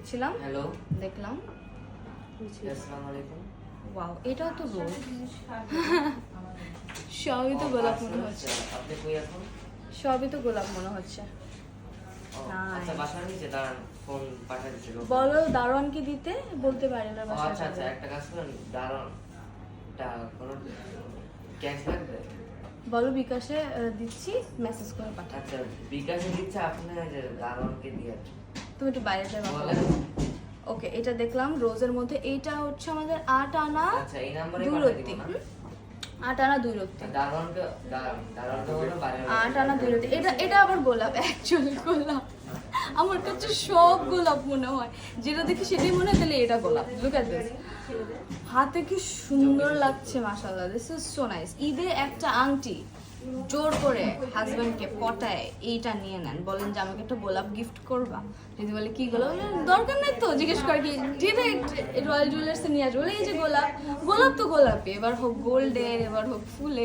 দেখছিলাম, হ্যালো, দেখলাম। আসসালামু আলাইকুম। ওয়াও, এটাও তো রোজ। সবই তো গোলাপ মনে হচ্ছে, আপনি কই এখন? সবই তো গোলাপ মনে হচ্ছে। আচ্ছা, বাসার নিচে দাঁড়ান, ফোন পাঠিয়ে দিচ্ছি। বলো দারোয়ানকে দিতে, বলতে পারি না বাসায় আচ্ছা আচ্ছা, যাবে। একটা কাজ করেন, দাঁড়ানটা কোনো ক্যাশ লাগবে? বলো বিকাশে দিচ্ছি, মেসেজ করে পাঠাও। আচ্ছা, বিকাশে দিচ্ছে, আপনি দারোয়ানকে দিয়ে তুমি একটু বাইরে যাবে। বলেন। ওকে, এটা দেখলাম রোজের মধ্যে। এইটা হচ্ছে আমাদের 8 আনা আচ্ছা, এই নাম্বারে 2 পাঠিয়ে রত্তি। দিব না? 8 আনা 2 রত্তি। দারোয়ানটা হলো বাইরে। 8 আনা 2 রত্তি। এটা আবার গোলাপ, অ্যাকচুয়ালি গোলাপ। আমার কাছে সব গোলাপ মনে হয়, যেটা দেখি সেটাই মনে হয় তাহলে এটা গোলাপ। লুক এট দিস, হাতে কি সুন্দর লাগছে মাশাআল্লাহ। This is so nice. ঈদে একটা আংটি জোর করে হাজবেন্ডকে পটায় এইটা নিয়ে নেন, বলেন যে আমাকে একটা গোলাপ গিফট করবা। যদি বলে কি গোলাপ, দরকার নেই তো জিজ্ঞেস করে, কি ডিরেক্ট রয়্যাল জুয়েলার্সে নিয়ে আসবে, বলে এই যে গোলাপ। গোলাপ তো গোলাপই, এবার হোক গোল্ডের, এবার হোক ফুলের।